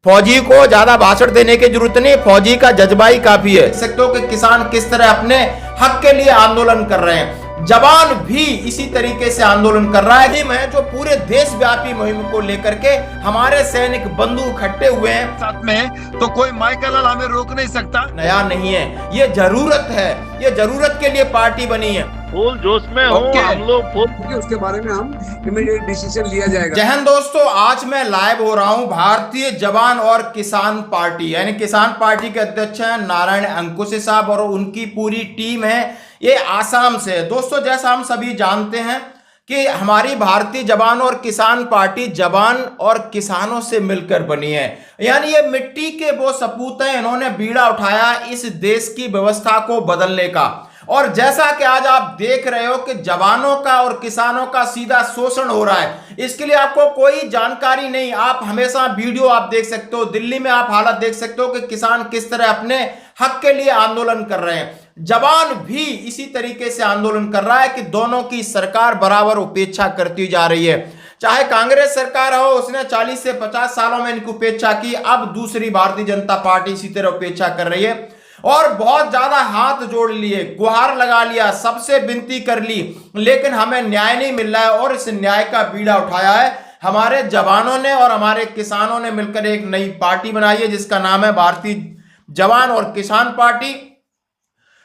फौजी को ज्यादा भाषण देने की जरूरत नहीं, फौजी का जज्बा ही काफी है। देख सकते हो कि किसान किस तरह अपने हक के लिए आंदोलन कर रहे हैं, जवान भी इसी तरीके से आंदोलन कर रहा है। मैं जो पूरे देशव्यापी मुहिम को लेकर के हमारे सैनिक बंधु इकट्ठे हुए हैं साथ में, तो कोई माइकल लाल हमें रोक नहीं सकता। नया नहीं है, ये जरूरत है, ये जरूरत के लिए पार्टी बनी है। फुल जोश में हो हम लोग, उसके बारे में हम इमीडिएट डिसीजन लिया जाएगा। जय हिंद दोस्तों, आज मैं लाइव हो रहा हूं भारतीय जवान और किसान पार्टी यानी किसान पार्टी के अध्यक्ष हैं नारायण अंकुशे साहब और उनकी पूरी टीम है, ये आसाम से है। दोस्तों जैसा हम सभी जानते हैं कि हमारी भारतीय जवान और किसान पार्टी जवान और किसानों से मिलकर बनी है, यानी ये मिट्टी के वो सपूत हैं, इन्होंने बीड़ा उठाया इस देश की व्यवस्था को बदलने का। और जैसा कि आज आप देख रहे हो कि जवानों का और किसानों का सीधा शोषण हो रहा है, इसके लिए आपको कोई जानकारी नहीं। आप हमेशा वीडियो आप देख सकते हो, दिल्ली में आप हालत देख सकते हो कि किसान किस तरह अपने हक के लिए आंदोलन कर रहे हैं, जवान भी इसी तरीके से आंदोलन कर रहा है कि दोनों की सरकार बराबर उपेक्षा करती जा रही है। चाहे कांग्रेस सरकार हो, उसने 40 से 50 सालों में इनकी उपेक्षा की, अब दूसरी भारतीय जनता पार्टी इसी तरह उपेक्षा कर रही है और बहुत ज्यादा हाथ जोड़ लिए, गुहार लगा लिया, सबसे विनती कर ली, लेकिन हमें न्याय नहीं मिल रहा है। और इस न्याय का बीड़ा उठाया है हमारे जवानों ने और हमारे किसानों ने मिलकर एक नई पार्टी बनाई है जिसका नाम है भारतीय जवान और किसान पार्टी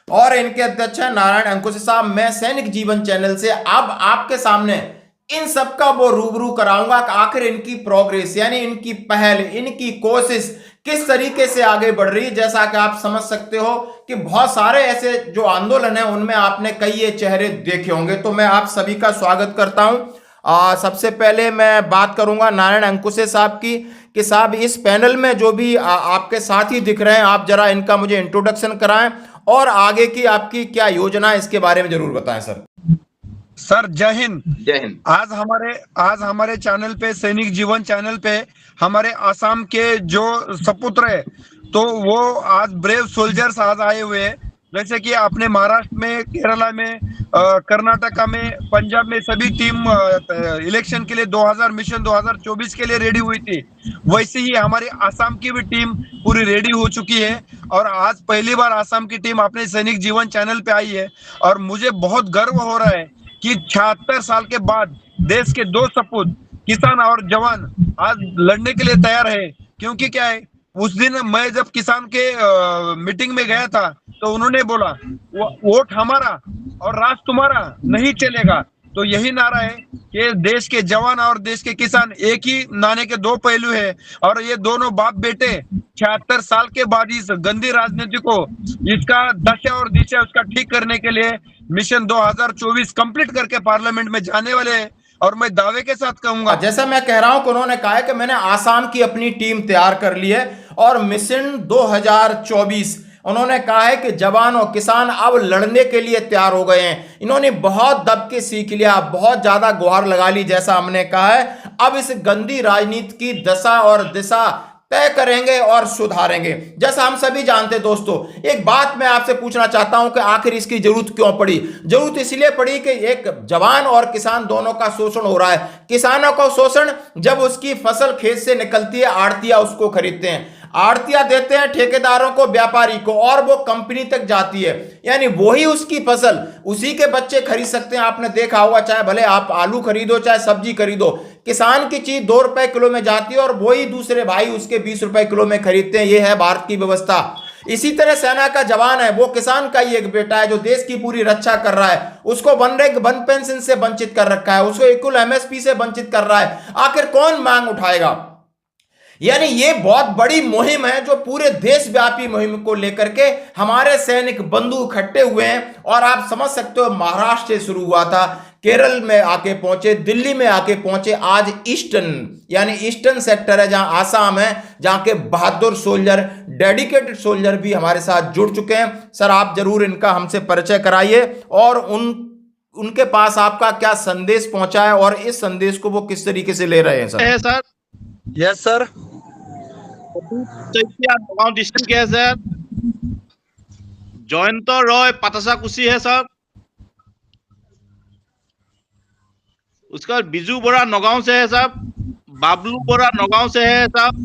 और इनके अध्यक्ष हैं नारायण अंकुशे साहब। मैं सैनिक जीवन चैनल से अब आपके सामने इन सबका वो रूबरू कराऊंगा कि आखिर इनकी प्रोग्रेस यानी इनकी पहल, इनकी कोशिश किस तरीके से आगे बढ़ रही है। जैसा कि आप समझ सकते हो कि बहुत सारे ऐसे जो आंदोलन है उनमें आपने कई ये चेहरे देखे होंगे, तो मैं आप सभी का स्वागत करता हूं। सबसे पहले मैं बात करूंगा नारायण अंकुशे साहब की कि साहब इस पैनल में जो भी आपके साथी दिख रहे हैं, आप जरा इनका मुझे इंट्रोडक्शन कराएं और आगे की आपकी क्या योजना है इसके बारे में जरूर बताएं सर। सर जय हिंद। जय हिंद। आज हमारे चैनल पे, सैनिक जीवन चैनल पे, हमारे आसाम के जो सपुत्र है तो वो आज ब्रेव सोल्जर्स आज आए हुए हैं। जैसे कि आपने महाराष्ट्र में, केरला में, कर्नाटका में, पंजाब में सभी टीम इलेक्शन के लिए 2000 मिशन 2024 के लिए रेडी हुई थी, वैसे ही हमारी आसाम की भी टीम पूरी रेडी हो चुकी है। और आज पहली बार आसाम की टीम अपने सैनिक जीवन चैनल पे आई है और मुझे बहुत गर्व हो रहा है कि 76 साल के बाद देश के दो सपूत किसान और जवान आज लड़ने के लिए तैयार है। क्योंकि क्या है, उस दिन मैं जब किसान के मीटिंग में गया था तो उन्होंने बोला वोट हमारा और राज तुम्हारा नहीं चलेगा। तो यही नारा है कि देश के जवान और देश के किसान एक ही नाणे के दो पहलू है और ये दोनों बाप बेटे 76 साल के बाद इस गंदी राजनीति को, इसका दशा और दिशा उसका ठीक करने के लिए मिशन 2024 कंप्लीट करके पार्लियामेंट में जाने वाले हैं। और मैं दावे के साथ कहूंगा, जैसा मैं कह रहा हूं कि उन्होंने कहा है कि मैंने आसाम की अपनी टीम तैयार कर ली है और मिशन 2024 उन्होंने कहा है कि जवान और किसान अब लड़ने के लिए तैयार हो गए हैं। इन्होंने बहुत दब के सीख लिया, बहुत ज्यादा गुहार लगा ली, जैसा हमने कहा है अब इस गंदी राजनीति की दशा और दिशा तय करेंगे और सुधारेंगे। जैसा हम सभी जानते हैं दोस्तों, एक बात मैं आपसे पूछना चाहता हूं कि आखिर इसकी जरूरत क्यों पड़ी। जरूरत इसलिए पड़ी कि एक जवान और किसान दोनों का शोषण हो रहा है। किसानों का शोषण जब उसकी फसल खेत से निकलती है, आड़तिया उसको खरीदते हैं, आड़तिया देते हैं ठेकेदारों को, व्यापारी को, और वो कंपनी तक जाती है, यानी वही उसकी फसल उसी के बच्चे खरीद सकते हैं। आपने देखा होगा, चाहे भले आप आलू खरीदो चाहे सब्जी खरीदो, किसान की चीज 2 रुपए किलो में जाती है और वही दूसरे भाई उसके 20 रुपए किलो में खरीदते हैं। ये है भारत की व्यवस्था। इसी तरह सेना का जवान है, वो किसान का ही एक बेटा है जो देश की पूरी रक्षा कर रहा है, उसको वन पेंशन से वंचित कर रखा है, उसको इक्वल एमएसपी से वंचित कर रहा है। आखिर कौन मांग उठाएगा? यानी ये बहुत बड़ी मुहिम है जो पूरे देशव्यापी मुहिम को लेकर के हमारे सैनिक बंधु इकट्ठे हुए हैं। और आप समझ सकते हो, महाराष्ट्र से शुरू हुआ था, केरल में आके पहुंचे, दिल्ली में आके पहुंचे, आज ईस्टर्न सेक्टर है जहां आसाम है, जहां के बहादुर सोल्जर, डेडिकेटेड सोल्जर भी हमारे साथ जुड़ चुके हैं। सर आप जरूर इनका हमसे परिचय कराइए और उनके पास आपका क्या संदेश पहुंचा है और इस संदेश को वो किस तरीके से ले रहे हैं sir. Yes sir. Nagaon district है सर, जयंत रॉय पातासाकुशी है सर, उसका बिजू बोरा नगांव से है साहब, बाबलू बोरा नगांव से है साहब,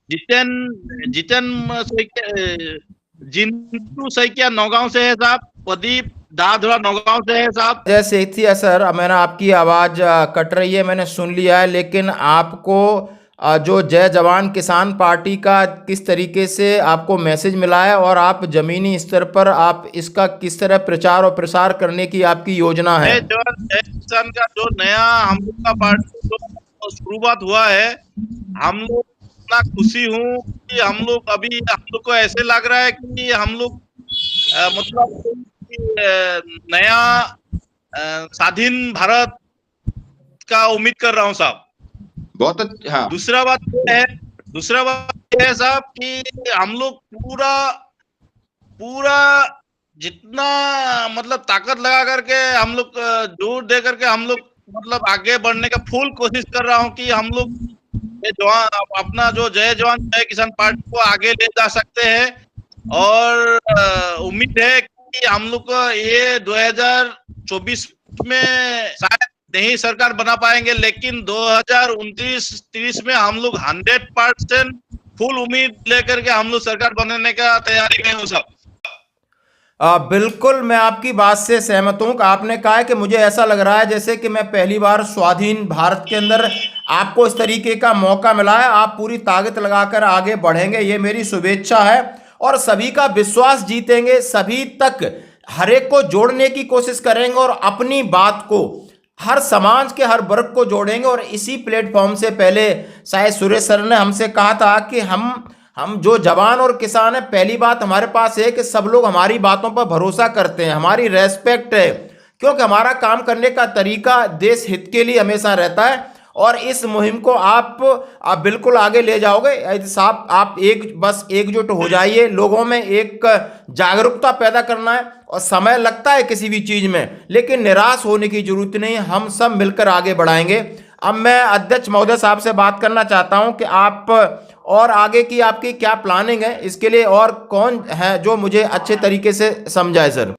जितेन जिंटू सैकिया नौगांव से है साहब। प्रदीप दाधरा नौगांव से है साहब। जैसे थी सर, मैंने आपकी आवाज कट रही है, मैंने सुन लिया है, लेकिन आपको जो जय जवान किसान पार्टी का किस तरीके से आपको मैसेज मिला है और आप जमीनी स्तर पर आप इसका किस तरह प्रचार और प्रसार करने की आपकी योजना है? जय जवान जय किसान का जो नया हम लोग का पार्टी जो शुरुआत हुआ है, हम लोग इतना खुशी हूँ कि हम लोग अभी हम लोग को ऐसे लग रहा है कि हम लोग मतलब नया स्वाधीन भारत का उम्मीद कर रहा हूँ साहब। बहुत अच्छा। हाँ। दूसरा बात ये है साहब कि हम लोग पूरा जितना मतलब ताकत लगा करके हम लोग जोर दे करके हम लोग मतलब आगे बढ़ने का फुल कोशिश कर रहा हूँ कि हम लोग अपना जो जय जवान जय किसान पार्टी को आगे ले जा सकते हैं। और उम्मीद है कि हम लोग ये 2024 में शायद नहीं सरकार बना पाएंगे, लेकिन 2029-30 में हम लोग 100% फुल उम्मीद लेकर के हम लोग सरकार बनाने का तैयारी में हो सब। बिल्कुल, मैं आपकी बात से सहमत हूँ। आपने कहा है कि मुझे ऐसा लग रहा है जैसे कि मैं पहली बार स्वाधीन भारत के अंदर आपको इस तरीके का मौका मिला है, आप पूरी ताकत लगाकर आगे बढ़ेंगे, ये मेरी शुभेच्छा है। और सभी का विश्वास जीतेंगे, सभी तक हर एक को जोड़ने की कोशिश करेंगे और अपनी बात को हर समाज के हर वर्ग को जोड़ेंगे। और इसी प्लेटफॉर्म से पहले शायद सुरेश सर ने हमसे कहा था कि हम जो जवान और किसान है, पहली बात हमारे पास है कि सब लोग हमारी बातों पर भरोसा करते हैं, हमारी रेस्पेक्ट है, क्योंकि हमारा काम करने का तरीका देश हित के लिए हमेशा रहता है। और इस मुहिम को आप बिल्कुल आगे ले जाओगे साहब। आप बस एकजुट हो जाइए, लोगों में एक जागरूकता पैदा करना है। और समय लगता है किसी भी चीज़ में, लेकिन निराश होने की जरूरत नहीं, हम सब मिलकर आगे बढ़ाएंगे। अब मैं अध्यक्ष महोदय साहब से बात करना चाहता हूं कि आप और आगे की आपकी क्या प्लानिंग है, इसके लिए और कौन है जो मुझे अच्छे तरीके से समझाए सर।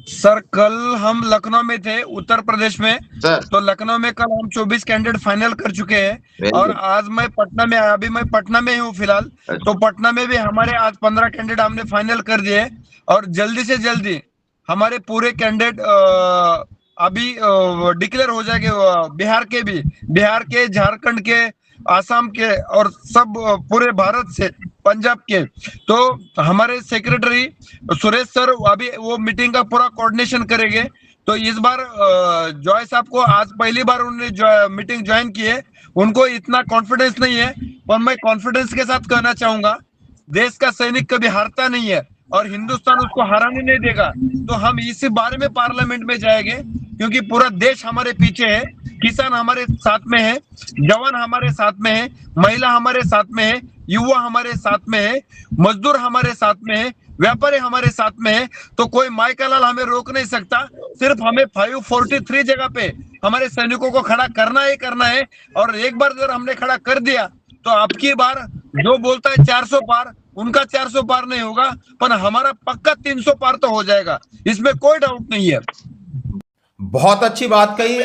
सर कल हम लखनऊ में थे, उत्तर प्रदेश में सर। तो लखनऊ में कल हम 24 कैंडिडेट फाइनल कर चुके हैं और आज मैं पटना में, अभी मैं पटना में हूँ फिलहाल। तो पटना में भी हमारे आज 15 कैंडिडेट हमने फाइनल कर दिए और जल्दी से जल्दी हमारे पूरे कैंडिडेट अभी डिक्लेयर हो जाएंगे। बिहार के, झारखंड के, आसाम के और सब पूरे भारत से, पंजाब के। तो हमारे सेक्रेटरी सुरेश सर अभी वो मीटिंग का पूरा कोऑर्डिनेशन करेंगे। तो इस बार जॉय साहब को आज पहली बार उन्होंने मीटिंग ज्वाइन की है, उनको इतना कॉन्फिडेंस नहीं है, पर मैं कॉन्फिडेंस के साथ कहना चाहूंगा देश का सैनिक कभी हारता नहीं है और हिंदुस्तान उसको हराने नहीं देगा। तो हम इसी बारे में पार्लियामेंट में जाएंगे, क्योंकि पूरा देश हमारे पीछे है, किसान हमारे साथ में है, जवान हमारे साथ में है, महिला हमारे साथ में है, युवा हमारे साथ में है, मजदूर हमारे साथ में है, व्यापारी हमारे साथ में है। तो कोई माई का लाल हमें रोक नहीं सकता। सिर्फ हमें 543 जगह पे हमारे सैनिकों को खड़ा करना ही करना है। और एक बार अगर हमने खड़ा कर दिया तो आपकी बार जो बोलता है 400 पार, उनका 400 पार नहीं होगा, पर हमारा पक्का 300 पार तो हो जाएगा, इसमें कोई डाउट नहीं है। बहुत अच्छी बात कही,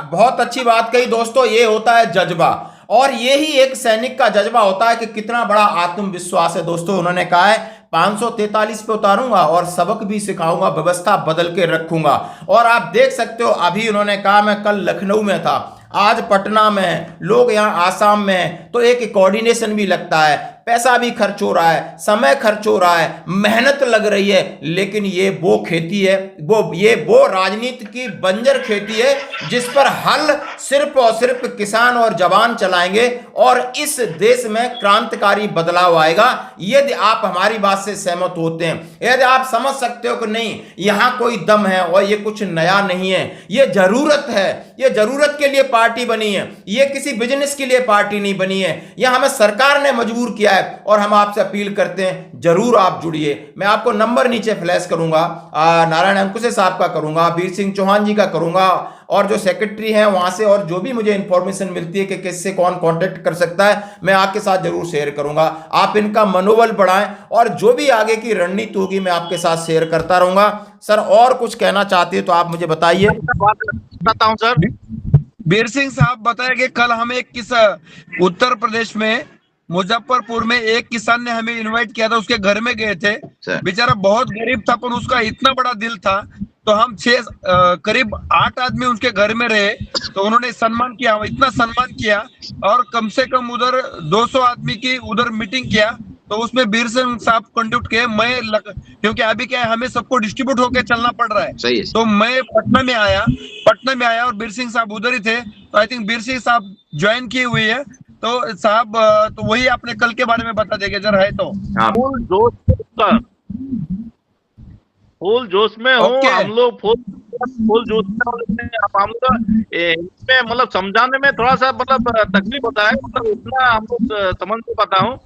बहुत अच्छी बात कही दोस्तों। ये होता है जज्बा, और यही एक सैनिक का जज्बा होता है कि कितना बड़ा आत्मविश्वास है। दोस्तों उन्होंने कहा है 543 पे उतारूंगा और सबक भी सिखाऊंगा, व्यवस्था बदल के रखूंगा। और आप देख सकते हो अभी उन्होंने कहा मैं कल लखनऊ में था, आज पटना में, लोग यहाँ आसाम में, तो एक कोऑर्डिनेशन भी लगता है, पैसा भी खर्च हो रहा है, समय खर्च हो रहा है, मेहनत लग रही है। लेकिन ये वो खेती है, वो राजनीति की बंजर खेती है जिस पर हल सिर्फ और सिर्फ किसान और जवान चलाएंगे और इस देश में क्रांतिकारी बदलाव आएगा। यदि आप हमारी बात से सहमत होते हैं, यदि आप समझ सकते हो कि नहीं यहां कोई दम है और ये कुछ नया नहीं है, ये जरूरत है, ये जरूरत के लिए पार्टी बनी है, ये किसी बिजनेस के लिए पार्टी नहीं बनी है, यह हमें सरकार ने मजबूर किया है। और हम आपसे अपील करते हैं जरूर आप जुड़िए। मैं आपको नंबर नीचे फ्लैश करूंगा, नारायण अंकुशे साहब का करूंगा, वीर सिंह चौहान जी का करूंगा, और जो सेक्रेटरी हैं वहां से, और जो भी मुझे इंफॉर्मेशन मिलती है कि किससे कौन कांटेक्ट कर सकता है, मैं आपके साथ जरूर शेयर करूंगा। आप इनका मनोबल बढ़ाएं और जो भी आगे की रणनीति होगी मैं आपके साथ शेयर करता रहूंगा। सर और कुछ कहना चाहते हैं तो आप मुझे बताइए। बताता हूं सर। वीर सिंह साहब बताया कि कल हमें उत्तर प्रदेश में मुजफ्फरपुर में एक किसान ने हमें इनवाइट किया था, उसके घर में गए थे। सर। बेचारा बहुत गरीब था, पर उसका इतना बड़ा दिल था। तो हम करीब 8 आदमी उसके घर में रहे, तो उन्होंने सम्मान किया, इतना सम्मान किया। और कम से कम उधर 200 आदमी की उधर मीटिंग किया, तो उसमें वीर सिंह साहब कंट्रीब्यूट किए। क्योंकि अभी क्या है, हमें सबको डिस्ट्रीब्यूट होकर चलना पड़ रहा है। सही है। तो मैं पटना में आया और वीर सिंह साहब उधर ही थे। तो आई थिंक वीर सिंह साहब ज्वाइन किए हुए है। तो साहब, तो वही आपने कल के बारे में बता देंगे जरा है तो। फुल जोश सर, फुल जोश में हो Okay. हम लोग, फुल जोश में हम लोग इसमें मतलब समझाने में थोड़ा सा मतलब तकलीफ होता है, मतलब उतना हम लोग समझ नहीं पाता हूँ,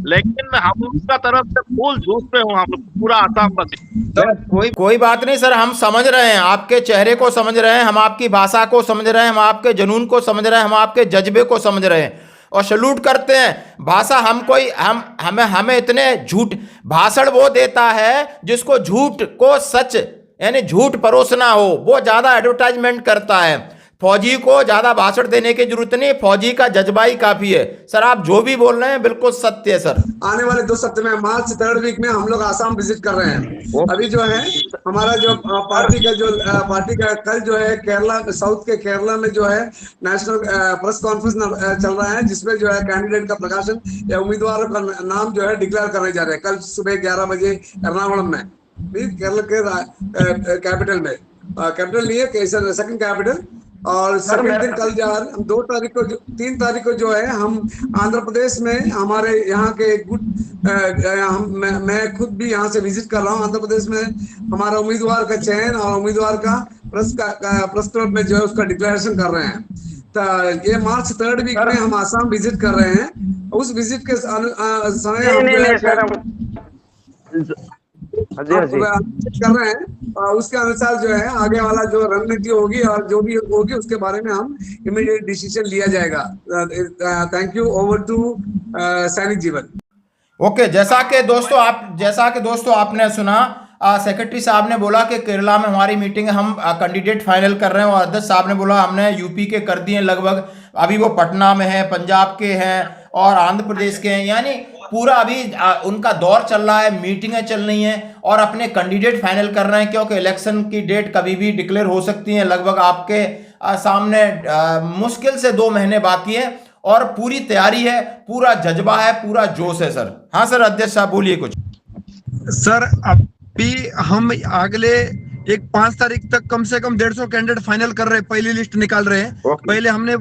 लेकिन हम लोग का तरफ से फुल जोश में हो हम लोग, पूरा आसाम वासी। कोई बात नहीं सर, हम समझ रहे हैं, आपके चेहरे को समझ रहे हैं, हम आपकी भाषा को समझ रहे हैं, हम आपके जुनून को समझ रहे हैं, हम आपके जज्बे को समझ रहे हैं और सैल्यूट करते हैं। भाषा हमें इतने झूठ भाषण वो देता है जिसको झूठ को सच यानी झूठ परोसना हो, वो ज्यादा एडवर्टाइजमेंट करता है। फौजी को ज्यादा भाषण देने की जरूरत नहीं, फौजी का जज्बा ही काफी है। सर आप जो भी बोल रहे हैं बिल्कुल सत्य है सर। आने वाले 2 सप्ताह में मार्च 3rd वीक में हम लोग आसाम विजिट कर रहे हैं। अभी जो है हमारा जो पार्टी का कल जो है केरला, साउथ के केरला में जो है नेशनल प्रेस कॉन्फ्रेंस चल रहा है, जिसमें जो है कैंडिडेट का प्रकाशन या उम्मीदवारों का नाम जो है डिक्लेयर करने जा रहे हैं कल सुबह 11 बजे एर्नाकुलम में, केरला के कैपिटल में। कैपिटल नहीं है, सेकंड कैपिटल। और सेकंड दिन कल जा रहे 3 तारीख को जो है हम आंध्र प्रदेश में हमारे यहाँ के मैं खुद भी यहाँ से विजिट कर रहा हूँ। आंध्र प्रदेश में हमारा उम्मीदवार का चयन और उम्मीदवार का प्रेस क्लब में जो है उसका डिक्लेरेशन कर रहे हैं। तो ये मार्च 3rd वीक में हम आसाम विजिट कर रहे हैं। उस विजिट के समय कर रहे हैं और उसके अनुसार जो है आगे वाला जो रणनीति होगी और जो भी होगी उसके बारे में हम इमीडिएट डिसीजन लिया जाएगा। Thank you. ओवर टू सैनिक जीवन। ओके, जैसा कि दोस्तों आपने सुना, सेक्रेटरी साहब ने बोला कि केरला में हमारी मीटिंग है, हम कैंडिडेट फाइनल कर रहे हैं। और अध्यक्ष साहब ने बोला हमने यूपी के कर दिए लगभग, अभी वो पटना में है, पंजाब के हैं और आंध्र प्रदेश के हैं, यानी पूरा अभी उनका दौर चल रहा है, मीटिंगें चल रही हैं और अपने कैंडिडेट फाइनल कर रहे हैं, क्योंकि इलेक्शन की डेट कभी भी डिक्लेयर हो सकती है। लगभग आपके सामने मुश्किल से 2 महीने बाकी है और पूरी तैयारी है, पूरा जज्बा है, पूरा जोश है सर। हाँ सर, अध्यक्ष साहब बोलिए कुछ। सर अभी हम अगले 5 तारीख तक कम से कम 150 कैंडिडेट फाइनल कर रहे हैं, पहली लिस्ट निकाल रहे हैं। पहले हमने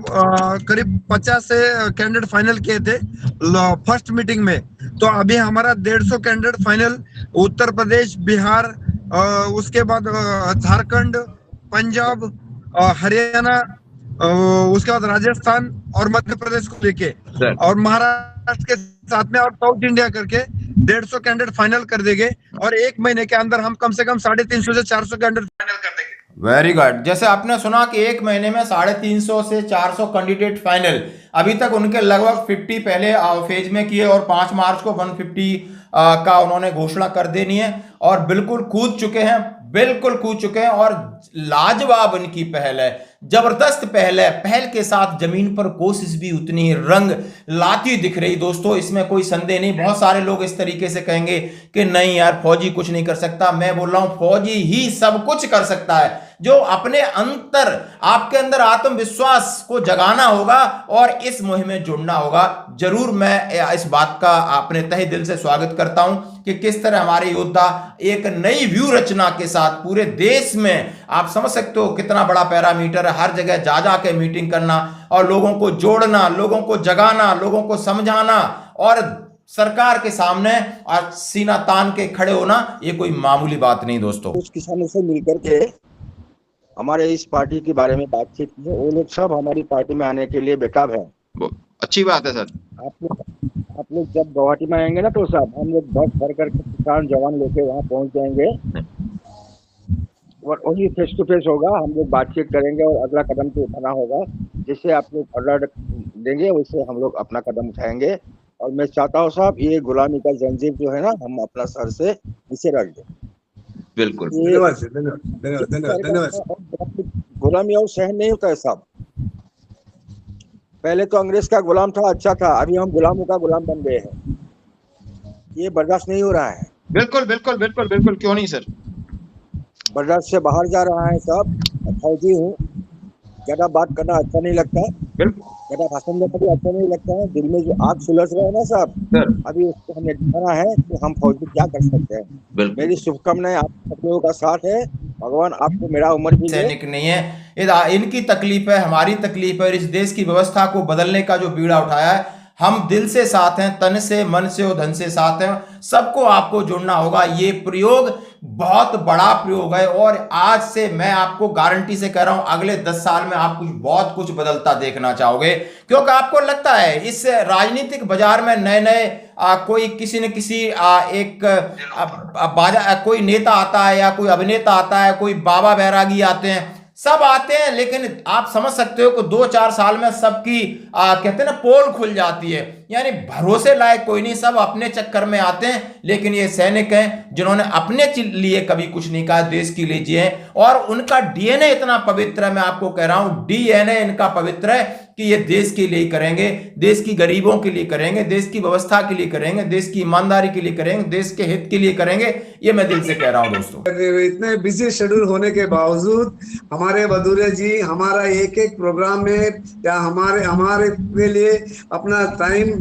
करीब 50 से कैंडिडेट फाइनल किए थे फर्स्ट मीटिंग में। तो अभी हमारा 150 कैंडिडेट फाइनल उत्तर प्रदेश, बिहार, उसके बाद झारखंड, पंजाब, हरियाणा, उसके बाद राजस्थान और मध्य प्रदेश को लेके और महाराष्ट्र के साथ में और साउथ इंडिया करके 150 कैंडिडेट फाइनल कर देंगे। और 1 महीने के अंदर हम कम से कम 350 से 400 कैंडिडेट फाइनल कर देंगे। Very good. जैसे आपने सुना कि 1 महीने में 350 से 400 कैंडिडेट फाइनल। अभी तक उनके लगभग 50 पहले फेज में किए और 5 मार्च को 150 का उन्होंने घोषणा कर देनी है और बिल्कुल कूद चुके हैं और लाजवाब इनकी पहल है, जबरदस्त पहल है। पहल के साथ जमीन पर कोशिश भी उतनी ही रंग लाती दिख रही दोस्तों, इसमें कोई संदेह नहीं। बहुत सारे लोग इस तरीके से कहेंगे कि नहीं यार फौजी कुछ नहीं कर सकता। मैं बोल रहा हूं फौजी ही सब कुछ कर सकता है। जो अपने आपके अंदर आत्मविश्वास को जगाना होगा और इस मुहिम में जुड़ना होगा। जरूर मैं इस बात का अपने तहे दिल से स्वागत करता हूं कि किस तरह हमारे योद्धा एक नई व्यू रचना के साथ पूरे देश में, आप समझ सकते हो कितना बड़ा पैरामीटर है, हर जगह जा के मीटिंग करना और लोगों को जोड़ना, लोगों को जगाना, लोगों को समझाना और सरकार के सामने और सीना तान के खड़े होना, ये कोई मामूली बात नहीं दोस्तों। कुछ किसानों से मिलकर के हमारे इस पार्टी के बारे में बातचीत की है। वो लोग सब हमारी पार्टी में आने के लिए बेताब है। अच्छी बात है सर। आप लोग जब गुवाहाटी में आएंगे ना तो साहब हम लोग बस भर कर किसान जवान लेके वहाँ पहुँच जाएंगे और वही फेस टू फेस होगा। हम लोग बातचीत करेंगे और अगला कदम तो उठाना होगा। जैसे आप लोग ऑर्डर देंगे वैसे हम लोग अपना कदम उठाएंगे। और मैं चाहता हूँ साहब ये गुलामी का जंजीर जो है ना हम अपना सर से नीचे रख दें। बिल्कुल, धन्यवाद। गुलामी और सहन नहीं होता है साहब। पहले तो अंग्रेज का गुलाम था, अच्छा था, अभी हम गुलामों का गुलाम बन गए हैं। ये बर्दाश्त नहीं हो रहा है। बिल्कुल बिल्कुल बिल्कुल बिल्कुल, क्यों नहीं सर। बर्दाश्त से बाहर जा रहा है सब। फौजी हूँ, ज्यादा बात करना अच्छा नहीं लगता, बिल्कुल ज्यादा भाषण देना भी अच्छा नहीं लगता है। दिल में जो आग सुलझ रहा है ना साहब, सर, अभी उसको हमें दिखाना है कि हम फौजी क्या कर सकते हैं। बिल्कुल। मेरी शुभकामनाएं आप सब लोगों का साथ है। भगवान आपको मेरा उम्र भी दे। सैनिक नहीं है, इनकी तकलीफ है, हमारी तकलीफ है। इस देश की व्यवस्था को बदलने का जो बीड़ा उठाया है, हम दिल से साथ हैं, तन से, मन से और धन से साथ हैं। सबको आपको जुड़ना होगा। ये प्रयोग बहुत बड़ा प्रयोग है और आज से मैं आपको गारंटी से कह रहा हूं, अगले 10 साल में आप बहुत कुछ बदलता देखना चाहोगे। क्योंकि आपको लगता है इस राजनीतिक बाजार में नए नए कोई किसी न किसी कोई नेता आता है या कोई अभिनेता आता है, कोई बाबा बैरागी आते हैं, सब आते हैं, लेकिन आप समझ सकते हो कि 2-4 साल में सबकी कहते हैं ना पोल खुल जाती है। यानी भरोसे लायक कोई नहीं, सब अपने चक्कर में आते हैं। लेकिन ये सैनिक हैं जिन्होंने अपने लिए कभी कुछ नहीं कहा, देश के लिए जिए, और उनका डीएनए इतना पवित्र है। मैं आपको कह रहा हूं, डीएनए इनका पवित्र है कि ये देश के लिए करेंगे, देश की गरीबों के लिए करेंगे, देश की व्यवस्था के लिए करेंगे, देश की ईमानदारी के लिए करेंगे, देश के हित के लिए करेंगे। ये मैं दिल से कह रहा हूं दोस्तों। इतने बिजी शेड्यूल होने के बावजूद हमारे बदूरे जी हमारा एक एक प्रोग्राम में या हमारे के लिए अपना टाइम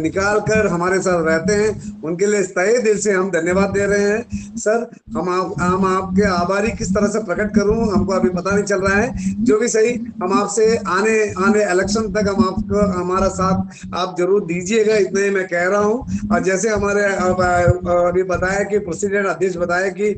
निकाल कर हमारे साथ रहते हैं, उनके लिए तहे दिल से हम धन्यवाद दे रहे हैं। सर, हम आपके आभारी किस तरह से प्रकट करूं हमको अभी पता नहीं चल रहा है। जो भी सही, हम आपसे आने इलेक्शन तक हम आपको हमारा साथ आप जरूर दीजिएगा, इतना ही मैं कह रहा हूं। और जैसे हमारे अभी बताया कि प्रेसिडेंट अध्यक्ष बताया कि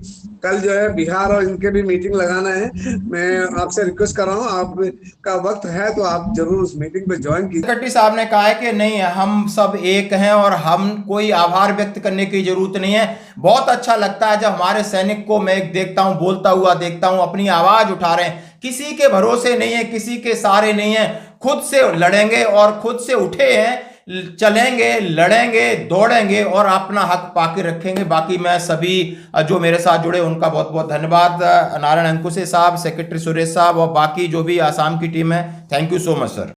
कल जो है बिहार और इनके भी मीटिंग लगाना है, मैं आपसे रिक्वेस्ट कर रहा हूं, आपका वक्त है तो आप जरूर उस मीटिंग पे ज्वाइन कीजिए। सेक्रेटरी साहब ने कहा है कि नहीं, हम सब एक हैं और हम कोई आभार व्यक्त करने की जरूरत नहीं है। बहुत अच्छा लगता है जब हमारे सैनिक को मैं देखता हूं, बोलता हुआ देखता हूं, अपनी आवाज उठा रहे हैं। किसी के भरोसे नहीं है, किसी के सहारे नहीं है, खुद से लड़ेंगे और खुद से उठे हैं, चलेंगे, लड़ेंगे, दौड़ेंगे और अपना हक पाके रखेंगे। बाकी मैं सभी जो मेरे साथ जुड़े उनका बहुत बहुत धन्यवाद। नारायण अंकुशे साहब, सेक्रेटरी सुरेश साहब और बाकी जो भी आसाम की टीम है, thank you so much sir.